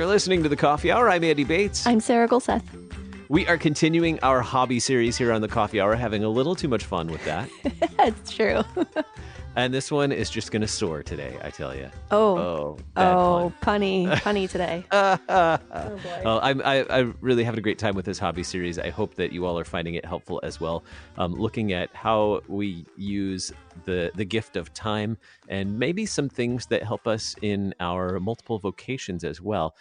You're listening to The Coffee Hour. I'm Andy Bates. I'm Sarah Gulseth. We are continuing our hobby series here on The Coffee Hour, having a little too much fun with that. It's true. And this one is just going to soar today, I tell you. Oh, punny today. Oh, boy. Well, I really having a great time with this hobby series. I hope that you all are finding it helpful as well. Looking at how we use the gift of time and maybe some things that help us in our multiple vocations as well.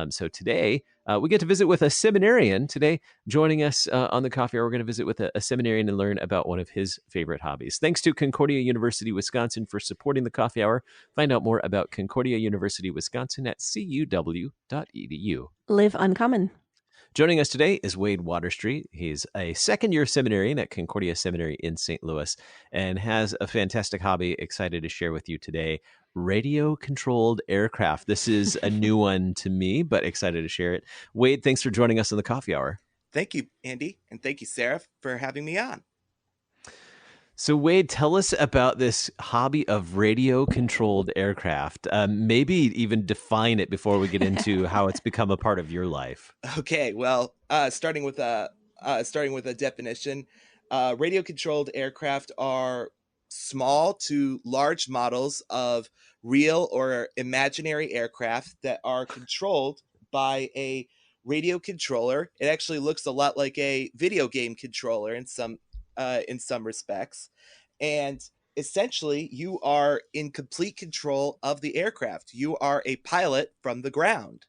So today we get to visit with a seminarian. Today, joining us on the Coffee Hour, we're going to visit with a seminarian and learn about one of his favorite hobbies. Thanks to Concordia University, Wisconsin for supporting the Coffee Hour. Find out more about Concordia University, Wisconsin at cuw.edu. Live uncommon. Joining us today is Wade Waterstreet. He's a second-year seminarian at Concordia Seminary in St. Louis and has a fantastic hobby excited to share with you today, radio-controlled aircraft. This is a new one to me, but excited to share it. Wade, thanks for joining us on the Coffee Hour. Thank you, Andy, and thank you, Sarah, for having me on. So, Wade, tell us about this hobby of radio-controlled aircraft. Maybe even define it before we get into how it's become a part of your life. Okay, well, starting with a definition, radio-controlled aircraft are small to large models of real or imaginary aircraft that are controlled by a radio controller. It actually looks a lot like a video game controller in some respects, and essentially you are in complete control of the aircraft. You are a pilot from the ground.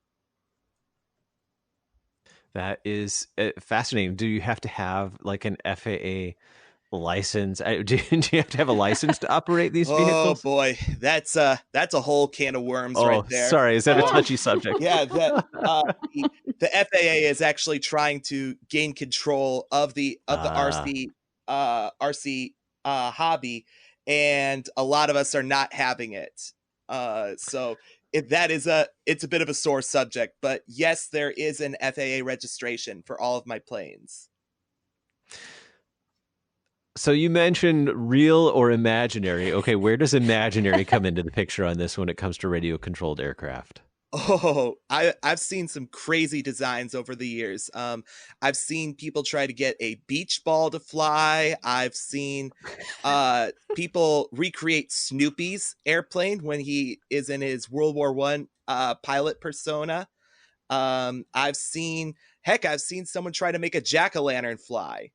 That is fascinating. Do you have to have like an FAA license? Do you have to have a license to operate these vehicles? Oh boy, that's a whole can of worms right there. Sorry, is that a touchy subject? Yeah, the FAA is actually trying to gain control of the RC hobby, and a lot of us are not having it. So it's a bit of a sore subject, but yes, there is an FAA registration for all of my planes. So you mentioned real or imaginary. Okay, where does imaginary come into the picture on this when it comes to radio-controlled aircraft? Oh, I've seen some crazy designs over the years. I've seen people try to get a beach ball to fly. I've seen people recreate Snoopy's airplane when he is in his World War I pilot persona. I've seen someone try to make a jack-o'-lantern fly.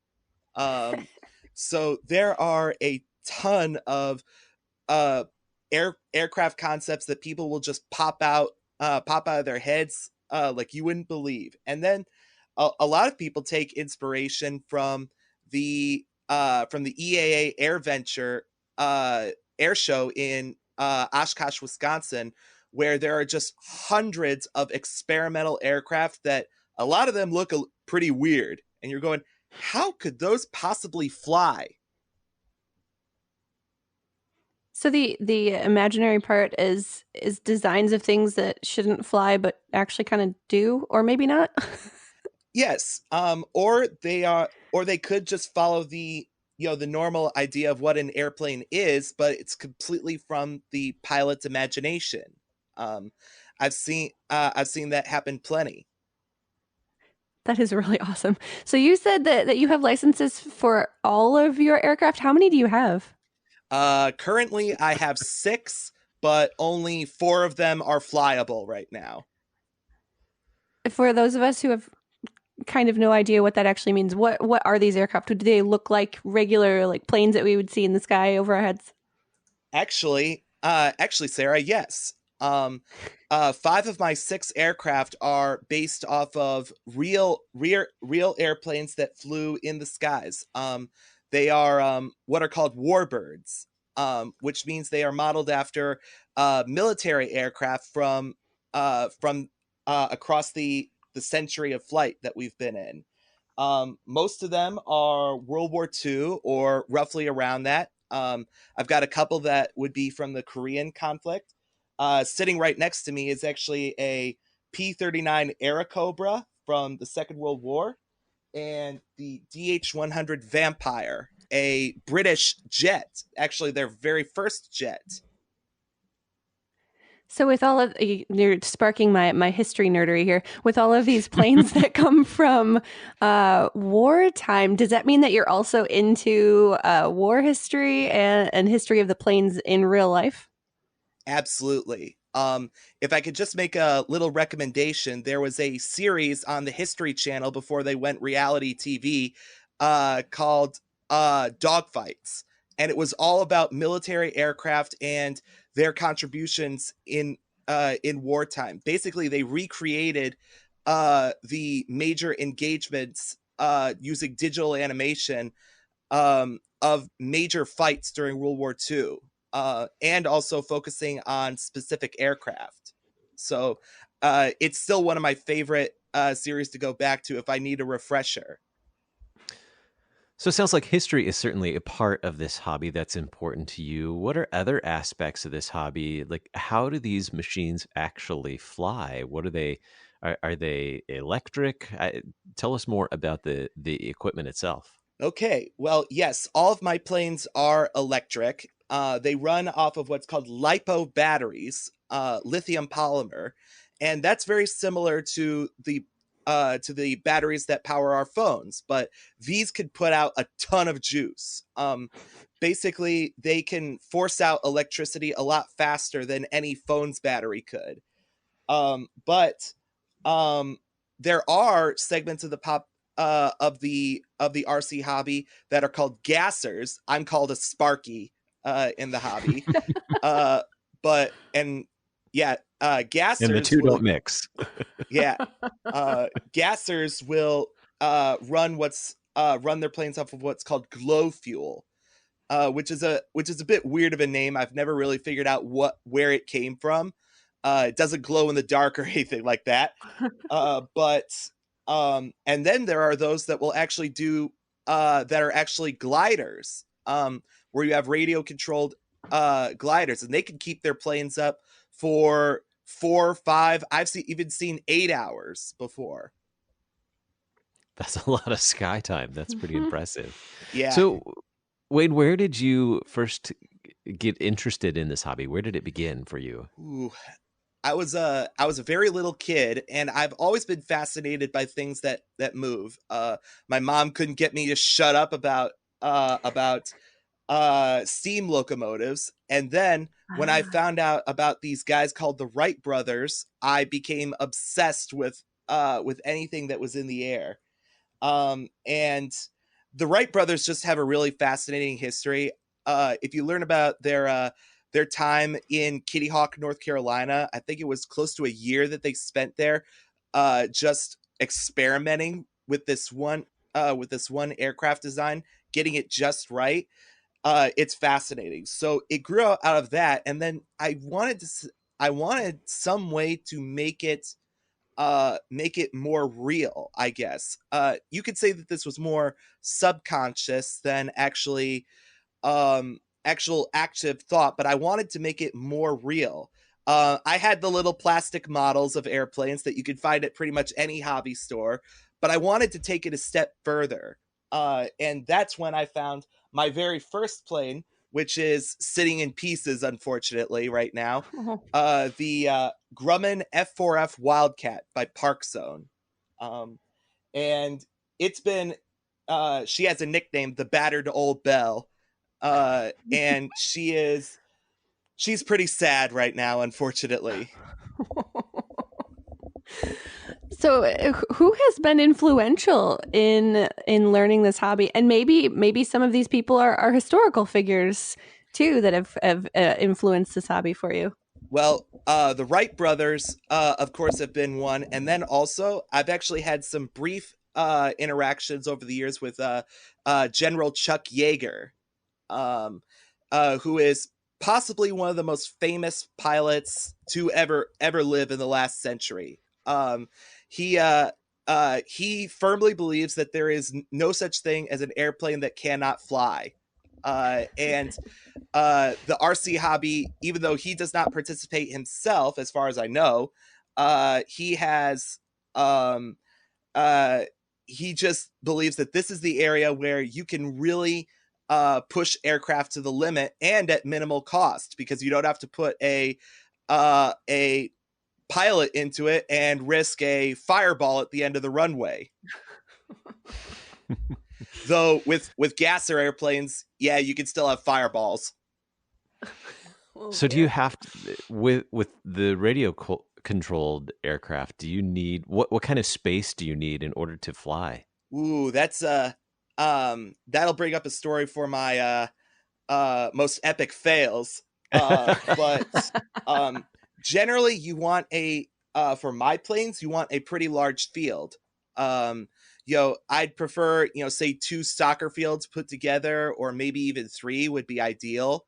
So there are a ton of aircraft concepts that people will just pop out of their heads like you wouldn't believe. And then a lot of people take inspiration from the EAA Air Venture air show in Oshkosh, Wisconsin, where there are just hundreds of experimental aircraft that a lot of them look pretty weird. And you're going, how could those possibly fly? So the imaginary part is designs of things that shouldn't fly but actually kind of do, or maybe not. Yes. Or they could just follow the normal idea of what an airplane is, but it's completely from the pilot's imagination. I've seen that happen plenty. That is really awesome. So you said that you have licenses for all of your aircraft. How many do you have? Currently I have 6, but only 4 of them are flyable right now. For those of us who have kind of no idea what that actually means, what are these aircraft? Do they look like regular like planes that we would see in the sky over our heads? Actually, Sarah, yes. 5 of my 6 aircraft are based off of real airplanes that flew in the skies. They are what are called warbirds, which means they are modeled after military aircraft from across the century of flight that we've been in. Most of them are World War II or roughly around that. I've got a couple that would be from the Korean conflict. Sitting right next to me is actually a P-39 Airacobra from the Second World War, and the DH-100 Vampire, a British jet, actually their very first jet. So with all of you're sparking my history nerdery here. With all of these planes that come from wartime, does that mean that you're also into war history and history of the planes in real life? Absolutely. If I could just make a little recommendation, there was a series on the History Channel before they went reality TV called Dogfights. And it was all about military aircraft and their contributions in wartime. Basically, they recreated the major engagements using digital animation of major fights during World War II, and also focusing on specific aircraft. So it's still one of my favorite series to go back to if I need a refresher. So it sounds like history is certainly a part of this hobby that's important to you. What are other aspects of this hobby? Like, how do these machines actually fly? What are they? Are they electric? Tell us more about the equipment itself. Okay, well, yes, all of my planes are electric. They run off of what's called LiPo batteries, lithium polymer, and that's very similar to the batteries that power our phones. But these could put out a ton of juice. Basically, they can force out electricity a lot faster than any phone's battery could. But there are segments of the RC hobby that are called gassers. I'm called a Sparky in the hobby. But and yeah, gassers And the two don't mix. Yeah, gassers will run their planes off of what's called glow fuel, which is a bit weird of a name. I've never really figured out where it came from. It doesn't glow in the dark or anything like that. But and then there are those that will actually do that are actually gliders, where you have radio controlled gliders, and they can keep their planes up for 4, 5. Even seen 8 hours before. That's a lot of sky time. That's pretty impressive. Yeah. So, Wade, where did you first get interested in this hobby? Where did it begin for you? Ooh, I was a very little kid, and I've always been fascinated by things that move. My mom couldn't get me to shut up about steam locomotives, and then when I found out about these guys called the Wright brothers, I became obsessed with anything that was in the air. And the Wright brothers just have a really fascinating history. If you learn about their time in Kitty Hawk, North Carolina, I think it was close to a year that they spent there, just experimenting with this one aircraft design, getting it just right. It's fascinating. So it grew out of that, and then I wanted some way to make it more real, I guess. You could say that this was more subconscious than actually actual active thought, but I wanted to make it more real. I had the little plastic models of airplanes that you could find at pretty much any hobby store, but I wanted to take it a step further. And that's when I found my very first plane, which is sitting in pieces, unfortunately, right now. The Grumman F4F Wildcat by Park Zone. And it's been, she has a nickname, the Battered Old Belle. And she's pretty sad right now, unfortunately. So who has been influential in learning this hobby? And maybe some of these people are historical figures too that have influenced this hobby for you. Well, the Wright brothers, of course, have been one. And then also, I've actually had some brief interactions over the years with General Chuck Yeager, who is possibly one of the most famous pilots to ever live in the last century. He firmly believes that there is no such thing as an airplane that cannot fly. And the RC hobby, even though he does not participate himself, as far as I know, he just believes that this is the area where you can really push aircraft to the limit and at minimal cost, because you don't have to put a a pilot into it and risk a fireball at the end of the runway. Though with gasser airplanes, yeah, you can still have fireballs. So do you have to, with the radio controlled aircraft, do you need what kind of space do you need in order to fly? Ooh, that's that'll bring up a story for my most epic fails. But generally you want for my planes, you want a pretty large field. I'd prefer, say 2 soccer fields put together, or maybe even 3 would be ideal.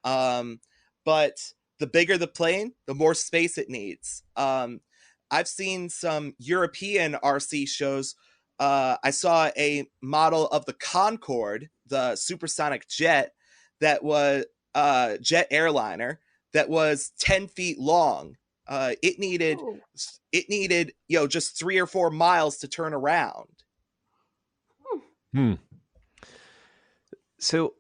But the bigger the plane, the more space it needs. I've seen some European RC shows. I saw a model of the Concorde, the supersonic jet, that was jet airliner that was 10 feet long. It needed just 3 or 4 miles to turn around. So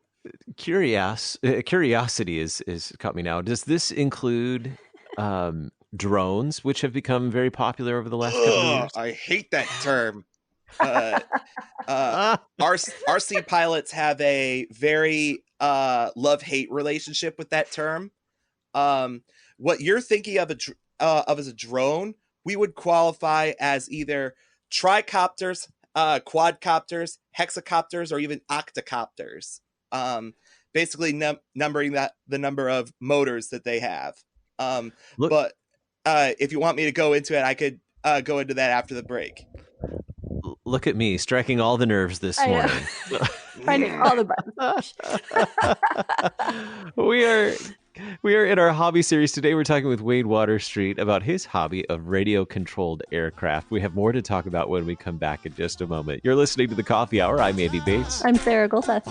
curiosity is caught me now. Does this include drones, which have become very popular over the last couple of years? I hate that term. RC pilots have a very love-hate relationship with that term. What you're thinking of as a drone, we would qualify as either tricopters, quadcopters, hexacopters, or even octocopters. Basically numbering the number of motors that they have. But if you want me to go into it, I could go into that after the break. Look at me striking all the nerves this morning. Finding all the buttons. We are in our hobby series today. We're talking with Wade Waterstreet about his hobby of radio-controlled aircraft. We have more to talk about when we come back in just a moment. You're listening to The Coffee Hour. I'm Andy Bates. I'm Sarah Golseth.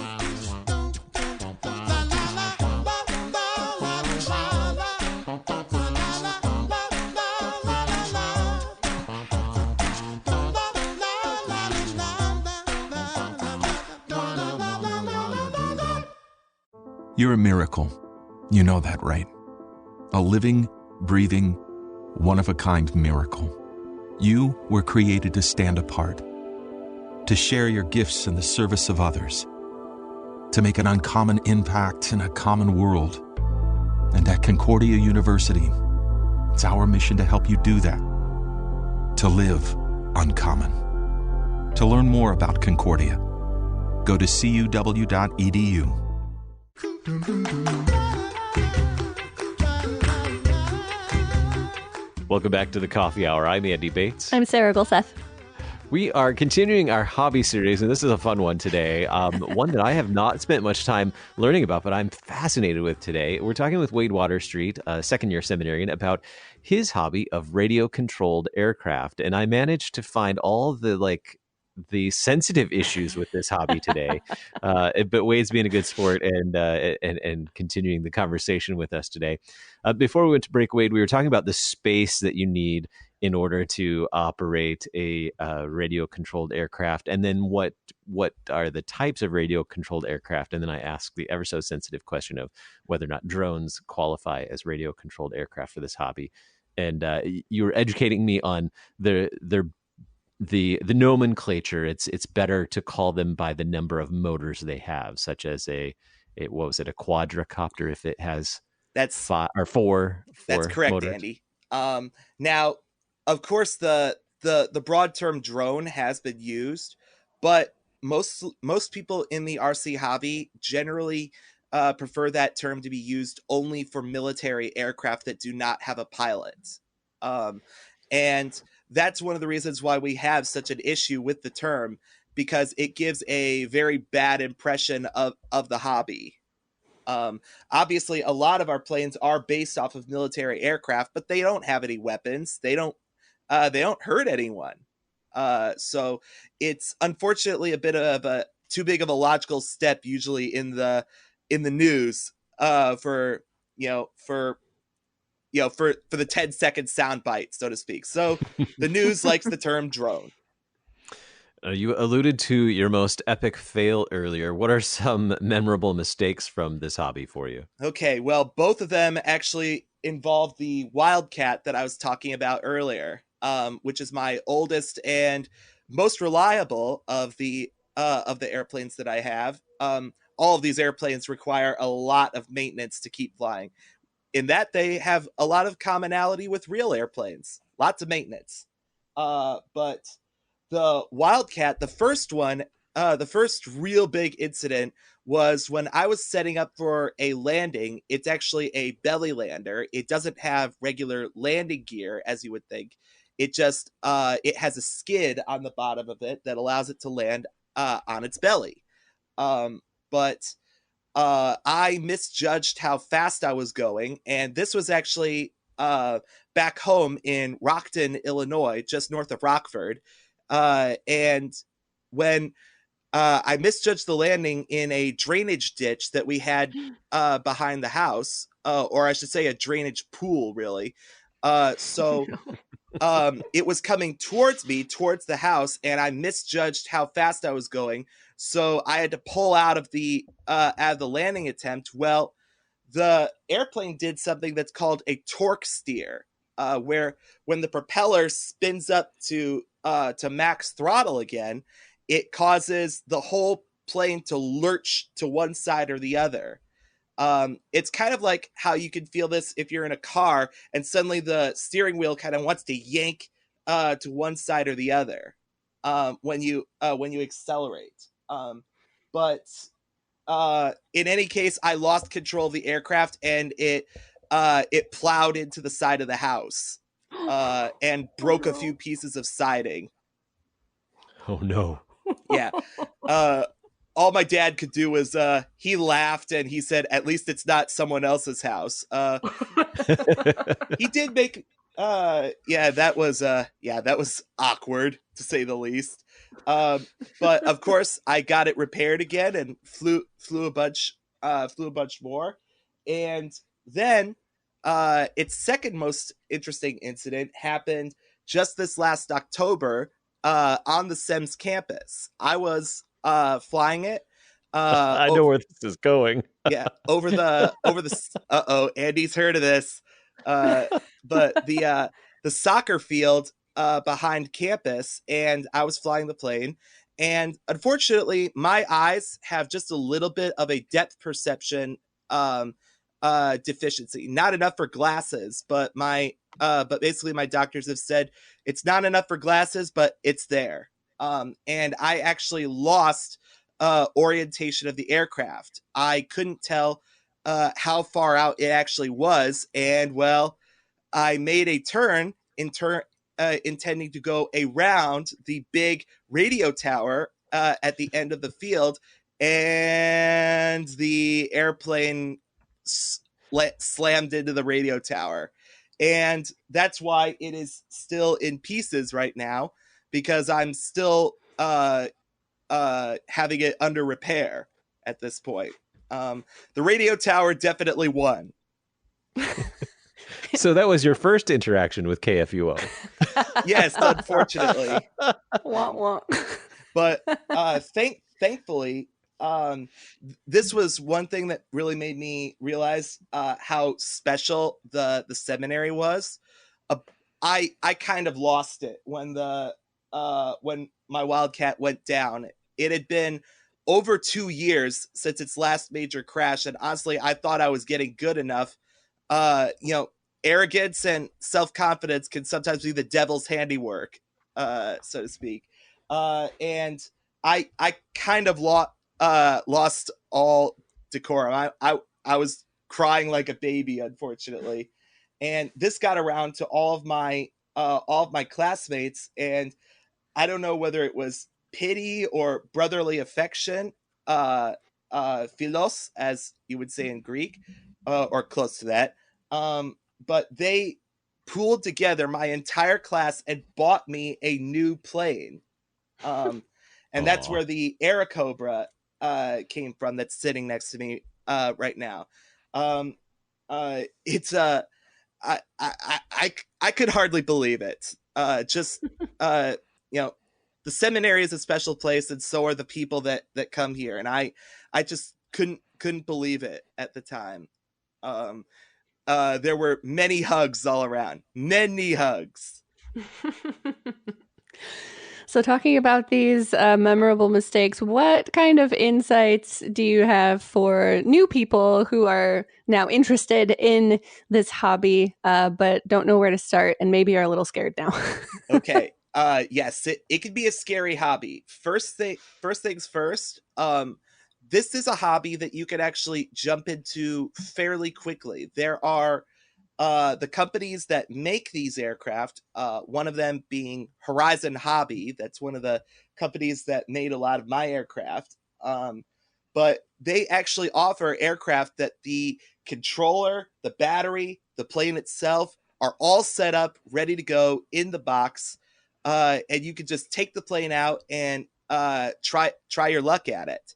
You're a miracle. You know that, right? A living, breathing, one-of-a-kind miracle. You were created to stand apart, to share your gifts in the service of others, to make an uncommon impact in a common world. And at Concordia University, it's our mission to help you do that, to live uncommon. To learn more about Concordia, go to cuw.edu. Welcome back to The Coffee Hour. I'm Andy Bates. I'm Sarah Golseth. We are continuing our hobby series, and this is a fun one today. One that I have not spent much time learning about, but I'm fascinated with today. We're talking with Wade Waterstreet, a second-year seminarian, about his hobby of radio-controlled aircraft. And I managed to find all the sensitive issues with this hobby today, but Wade's being a good sport and continuing the conversation with us today. Before we went to break, Wade, we were talking about the space that you need in order to operate a radio-controlled aircraft, and then what are the types of radio-controlled aircraft, and then I asked the ever so sensitive question of whether or not drones qualify as radio-controlled aircraft for this hobby, and you were educating me on the nomenclature. It's better to call them by the number of motors they have, such as a quadricopter if it has four. That's correct, motors. Andy. Now, of course, the broad term drone has been used, but most people in the RC hobby generally prefer that term to be used only for military aircraft that do not have a pilot. And that's one of the reasons why we have such an issue with the term, because it gives a very bad impression of the hobby. Obviously, a lot of our planes are based off of military aircraft, but they don't have any weapons. They don't hurt anyone. So it's unfortunately a bit of a too big of a logical step usually in the news for the 10-second soundbite, so to speak. So the news likes the term drone. You alluded to your most epic fail earlier. What are some memorable mistakes from this hobby for you? Okay, well, both of them actually involve the Wildcat that I was talking about earlier, which is my oldest and most reliable of the airplanes that I have. All of these airplanes require a lot of maintenance to keep flying. In that, they have a lot of commonality with real airplanes, lots of maintenance. But the Wildcat, the first one, the first real big incident was when I was setting up for a landing. It's actually a belly lander. It doesn't have regular landing gear, as you would think. It just it has a skid on the bottom of it that allows it to land on its belly. But I misjudged how fast I was going, and this was actually back home in Rockton, Illinois, just north of Rockford. And when I misjudged the landing in a drainage ditch that we had behind the house, or I should say a drainage pool, really. So it was coming towards me, towards the house, and I misjudged how fast I was going. So I had to pull out of the landing attempt. Well, the airplane did something that's called a torque steer, where when the propeller spins up to max throttle again, it causes the whole plane to lurch to one side or the other. It's kind of like how you can feel this if you're in a car and suddenly the steering wheel kind of wants to yank to one side or the other when you accelerate. But in any case, I lost control of the aircraft and it plowed into the side of the house and broke a few pieces of siding. Oh no. Yeah. All my dad could do was he laughed and he said, "At least it's not someone else's house." He did make that was awkward to say the least. But of course I got it repaired again and flew a bunch more. And then its second most interesting incident happened just this last October on the SEMS campus. I was flying it. I know where this is going. Yeah, over the Andy's heard of this. But the soccer field behind campus, and I was flying the plane. And unfortunately, my eyes have just a little bit of a depth perception deficiency. Not enough for glasses, but basically my doctors have said it's not enough for glasses, but it's there. And I actually lost orientation of the aircraft. I couldn't tell how far out it actually was, and well, I made a turn intending to go around the big radio tower at the end of the field, and the airplane slammed into the radio tower. And that's why it is still in pieces right now, because I'm still having it under repair at this point. The radio tower definitely won. So that was your first interaction with KFUO. Yes, unfortunately. Wah, wah. But thankfully, this was one thing that really made me realize how special the seminary was. I kind of lost it when when my Wildcat went down. It had been over 2 years since its last major crash, and honestly, I thought I was getting good enough. Arrogance and self-confidence can sometimes be the devil's handiwork, so to speak. And I kind of lost all decorum. I was crying like a baby, unfortunately. And this got around to all of my classmates, and I don't know whether it was pity or brotherly affection, philos, as you would say in Greek, or close to that. But they pooled together my entire class and bought me a new plane. And that's where the Airacobra came from, that's sitting next to me right now. It's I could hardly believe it. the seminary is a special place, and so are the people that come here. And I just couldn't believe it at the time. There were many hugs all around, many hugs. So talking about these memorable mistakes, what kind of insights do you have for new people who are now interested in this hobby, but don't know where to start and maybe are a little scared now? Okay. Yes, it could be a scary hobby. First things first. This is a hobby that you could actually jump into fairly quickly. There are the companies that make these aircraft, one of them being Horizon Hobby. That's one of the companies that made a lot of my aircraft. But they actually offer aircraft that the controller, the battery, the plane itself are all set up, ready to go in the box. And you can just take the plane out and try your luck at it.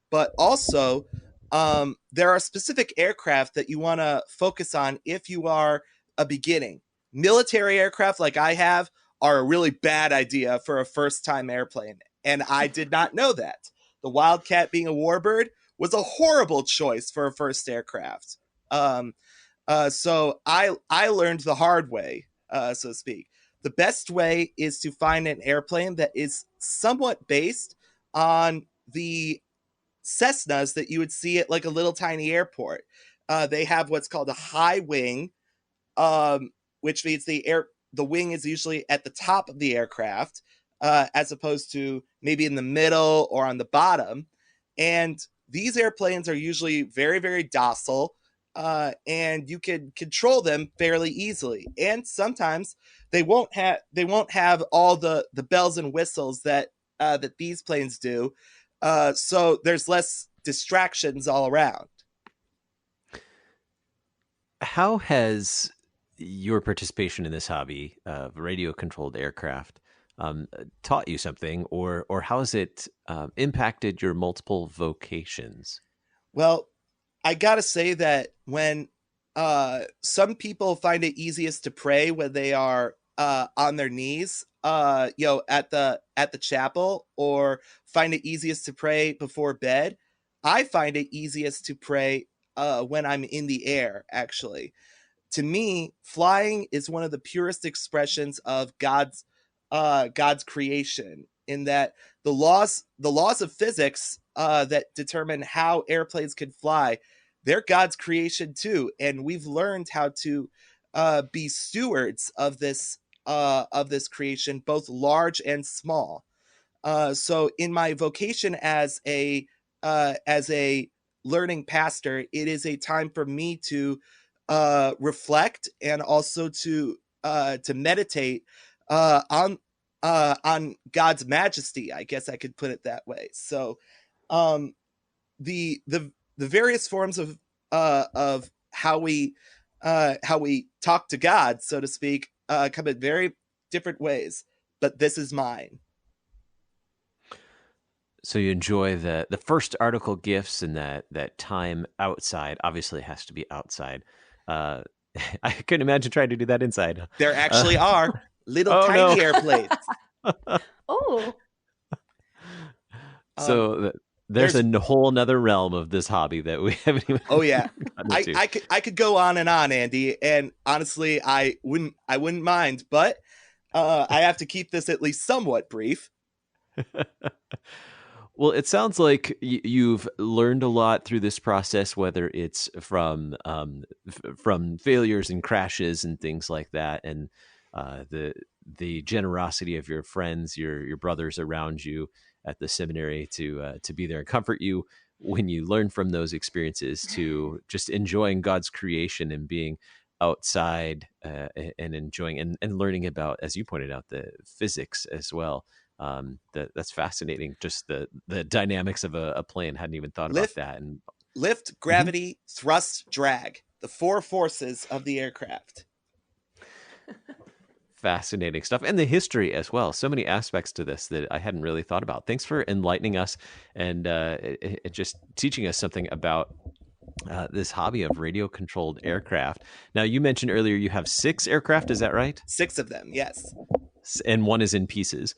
But also, there are specific aircraft that you want to focus on if you are a beginning. Military aircraft like I have are a really bad idea for a first-time airplane, and I did not know that. The Wildcat, being a warbird, was a horrible choice for a first aircraft. So I learned the hard way, so to speak. The best way is to find an airplane that is somewhat based on the Cessnas that you would see at like a little tiny airport. They have what's called a high wing, which means the wing is usually at the top of the aircraft, as opposed to maybe in the middle or on the bottom. And these airplanes are usually very, very docile, and you can control them fairly easily. And sometimes they won't have all the bells and whistles that these planes do. So there's less distractions all around. How has your participation in this hobby of radio-controlled aircraft taught you something, or how has it impacted your multiple vocations? Well, I gotta say that when some people find it easiest to pray when they are on their knees, at the chapel, or find it easiest to pray before bed, I find it easiest to pray when I'm in the air, actually. To me, flying is one of the purest expressions of God's creation, in that the laws of physics that determine how airplanes can fly, they're God's creation too, and we've learned how to be stewards of this creation, both large and small. So in my vocation as a learning pastor, it is a time for me to reflect and also to meditate on God's majesty. I guess I could put it that way. So the various forms of how we talk to God, so to speak, come in very different ways. But this is mine. So you enjoy the first article gifts and that time outside. Obviously, it has to be outside. I couldn't imagine trying to do that inside. There actually are little tiny airplanes. Oh. So there's a whole nother realm of this hobby that we haven't even. Oh yeah, I could go on and on, Andy, and honestly, I wouldn't mind, but I have to keep this at least somewhat brief. Well, it sounds like you've learned a lot through this process, whether it's from failures and crashes and things like that, and the generosity of your friends, your brothers around you at the seminary to be there and comfort you when you learn from those experiences, to just enjoying God's creation and being outside and enjoying and learning about, as you pointed out, the physics as well. That's fascinating. Just the dynamics of a plane. Hadn't even thought about that. And lift, gravity, thrust, drag, the four forces of the aircraft. Fascinating stuff. And the history as well. So many aspects to this that I hadn't really thought about. Thanks for enlightening us and just teaching us something about this hobby of radio-controlled aircraft. Now, you mentioned earlier you have 6 aircraft. Is that right? 6 of them, yes. And one is in pieces.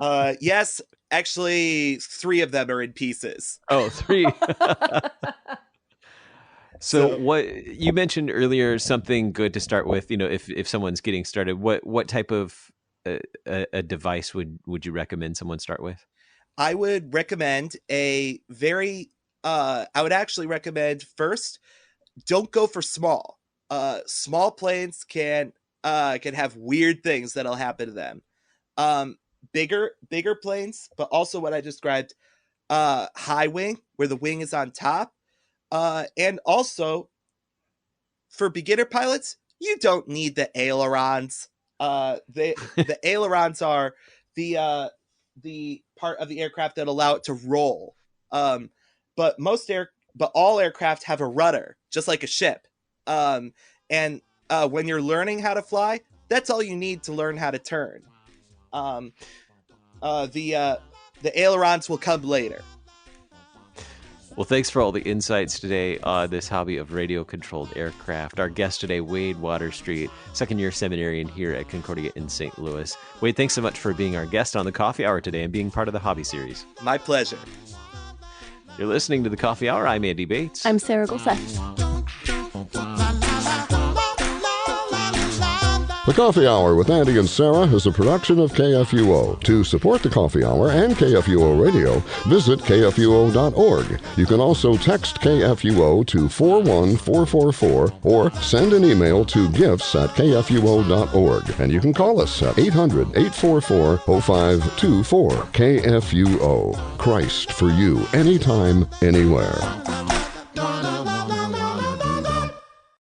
Yes, actually, 3 of them are in pieces. Oh, 3. So what you mentioned earlier, something good to start with, if someone's getting started, what type of a device would you recommend someone start with? I would recommend I would actually recommend first, don't go for small. Small planes can have weird things that'll happen to them. Bigger planes, but also what I described, high wing, where the wing is on top. And also, for beginner pilots, you don't need the ailerons. The ailerons are the part of the aircraft that allow it to roll. But all aircraft have a rudder, just like a ship. And when you're learning how to fly, that's all you need to learn how to turn. The ailerons will come later. Well, thanks for all the insights today on this hobby of radio-controlled aircraft. Our guest today, Wade Waterstreet, second-year seminarian here at Concordia in St. Louis. Wade, thanks so much for being our guest on the Coffee Hour today and being part of the Hobby Series. My pleasure. You're listening to the Coffee Hour. I'm Andy Bates. I'm Sarah Golseth. The Coffee Hour with Andy and Sarah is a production of KFUO. To support the Coffee Hour and KFUO Radio, visit KFUO.org. You can also text KFUO to 41444 or send an email to gifts@KFUO.org. And you can call us at 800-844-0524. KFUO. Christ for you, anytime, anywhere.